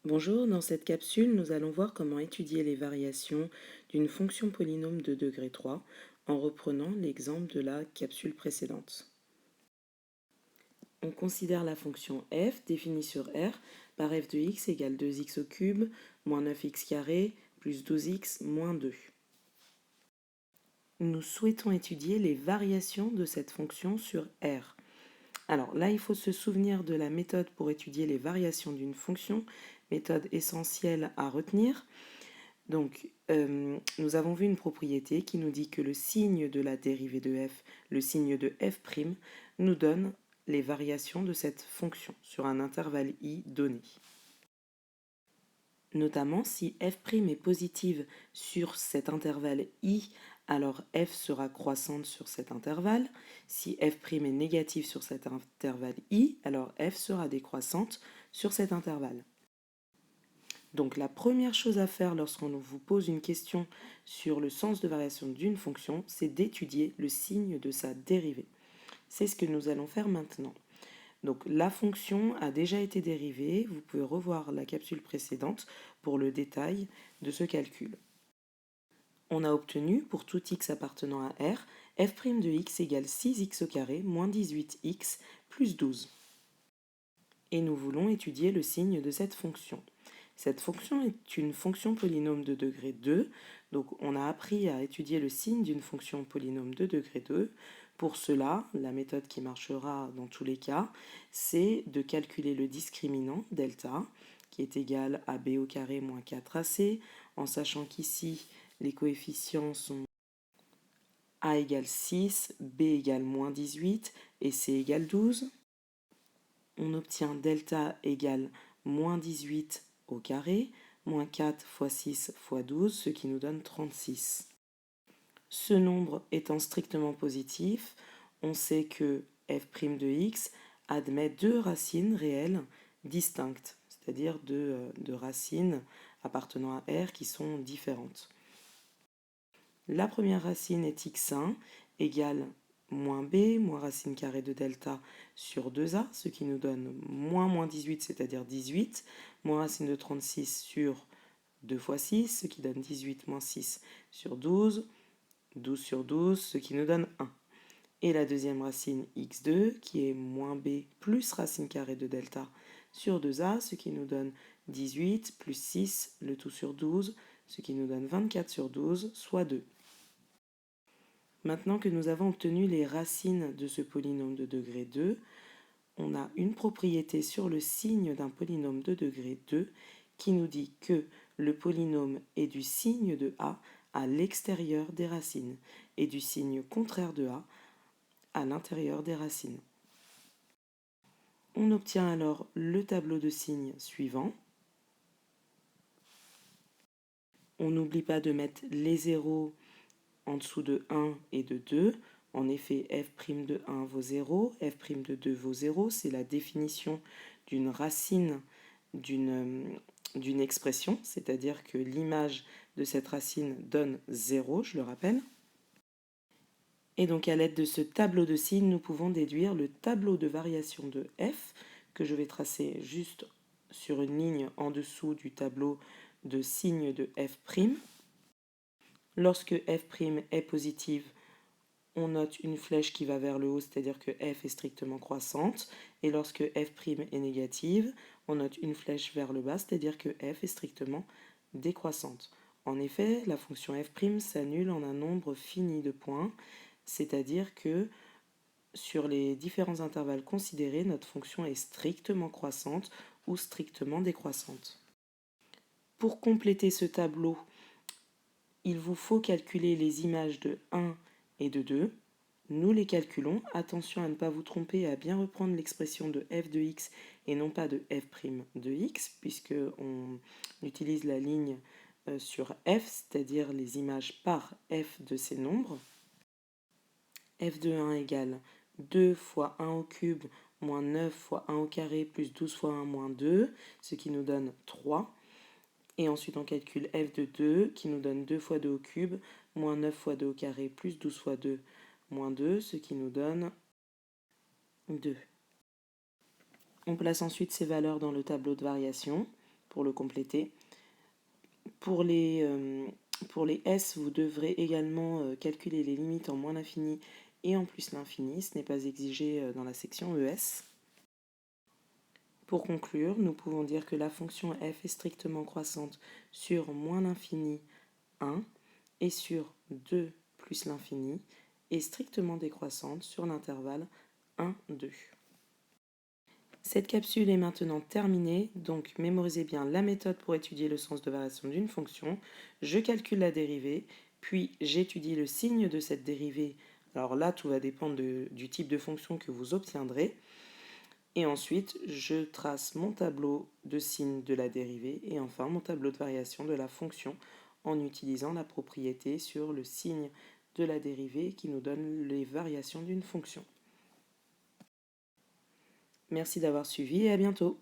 Bonjour, dans cette capsule, nous allons voir comment étudier les variations d'une fonction polynôme de degré 3 en reprenant l'exemple de la capsule précédente. On considère la fonction f définie sur R par f de x égale 2x au cube moins 9x carré plus 12x moins 2. Nous souhaitons étudier les variations de cette fonction sur R. Alors là, il faut se souvenir de la méthode pour étudier les variations d'une fonction, méthode essentielle à retenir. Donc, nous avons vu une propriété qui nous dit que le signe de la dérivée de f, le signe de f', nous donne les variations de cette fonction sur un intervalle i donné. Notamment, si f' est positive sur cet intervalle i, alors f sera croissante sur cet intervalle. Si f' est négative sur cet intervalle i, alors f sera décroissante sur cet intervalle. Donc la première chose à faire lorsqu'on vous pose une question sur le sens de variation d'une fonction, c'est d'étudier le signe de sa dérivée. C'est ce que nous allons faire maintenant. Donc la fonction a déjà été dérivée, vous pouvez revoir la capsule précédente pour le détail de ce calcul. On a obtenu, pour tout x appartenant à R, f' de x égale 6x au carré moins 18x plus 12. Et nous voulons étudier le signe de cette fonction. Cette fonction est une fonction polynôme de degré 2, donc on a appris à étudier le signe d'une fonction polynôme de degré 2. Pour cela, la méthode qui marchera dans tous les cas, c'est de calculer le discriminant delta, qui est égal à b au carré moins 4ac, en sachant qu'ici, les coefficients sont a égale 6, b égale moins 18 et c égale 12. On obtient delta égale moins 18 au carré, moins 4 fois 6 fois 12, ce qui nous donne 36. Ce nombre étant strictement positif, on sait que f' de x admet deux racines réelles distinctes, c'est-à-dire deux racines appartenant à R qui sont différentes. La première racine est x1 égale moins b, moins racine carrée de delta sur 2a, ce qui nous donne moins 18, c'est-à-dire 18, moins racine de 36 sur 2 fois 6, ce qui donne 18 moins 6 sur 12, 12 sur 12, ce qui nous donne 1. Et la deuxième racine x2, qui est moins b plus racine carrée de delta sur 2a, ce qui nous donne 18 plus 6, le tout sur 12, ce qui nous donne 24 sur 12, soit 2. Maintenant que nous avons obtenu les racines de ce polynôme de degré 2, on a une propriété sur le signe d'un polynôme de degré 2 qui nous dit que le polynôme est du signe de a à l'extérieur des racines et du signe contraire de a à l'intérieur des racines. On obtient alors le tableau de signes suivant. On n'oublie pas de mettre les zéros en dessous de 1 et de 2. En effet, f' de 1 vaut 0, f' de 2 vaut 0. C'est la définition d'une racine d'une expression, c'est-à-dire que l'image de cette racine donne 0, je le rappelle. Et donc à l'aide de ce tableau de signes, nous pouvons déduire le tableau de variation de f, que je vais tracer juste sur une ligne en dessous du tableau de signes de f'. Lorsque f' est positive, on note une flèche qui va vers le haut, c'est-à-dire que f est strictement croissante. Et lorsque f' est négative, on note une flèche vers le bas, c'est-à-dire que f est strictement décroissante. En effet, la fonction f' s'annule en un nombre fini de points, c'est-à-dire que sur les différents intervalles considérés, notre fonction est strictement croissante ou strictement décroissante. Pour compléter ce tableau, il vous faut calculer les images de 1 et de 2. Nous les calculons. Attention à ne pas vous tromper et à bien reprendre l'expression de f de x et non pas de f' de x, puisque on utilise la ligne sur f, c'est-à-dire les images par f de ces nombres. F de 1 égale 2 fois 1 au cube moins 9 fois 1 au carré plus 12 fois 1 moins 2, ce qui nous donne 3. Et ensuite on calcule f de 2 qui nous donne 2 fois 2 au cube moins 9 fois 2 au carré plus 12 fois 2 moins 2, ce qui nous donne 2. On place ensuite ces valeurs dans le tableau de variation pour le compléter. Pour les S, vous devrez également calculer les limites en moins l'infini et en plus l'infini. Ce n'est pas exigé dans la section ES. Pour conclure, nous pouvons dire que la fonction f est strictement croissante sur moins l'infini 1 et sur 2 plus l'infini et strictement décroissante sur l'intervalle 1, 2. Cette capsule est maintenant terminée, donc mémorisez bien la méthode pour étudier le sens de variation d'une fonction. Je calcule la dérivée, puis j'étudie le signe de cette dérivée. Alors là, tout va dépendre du type de fonction que vous obtiendrez. Et ensuite, je trace mon tableau de signes de la dérivée et enfin mon tableau de variation de la fonction en utilisant la propriété sur le signe de la dérivée qui nous donne les variations d'une fonction. Merci d'avoir suivi et à bientôt.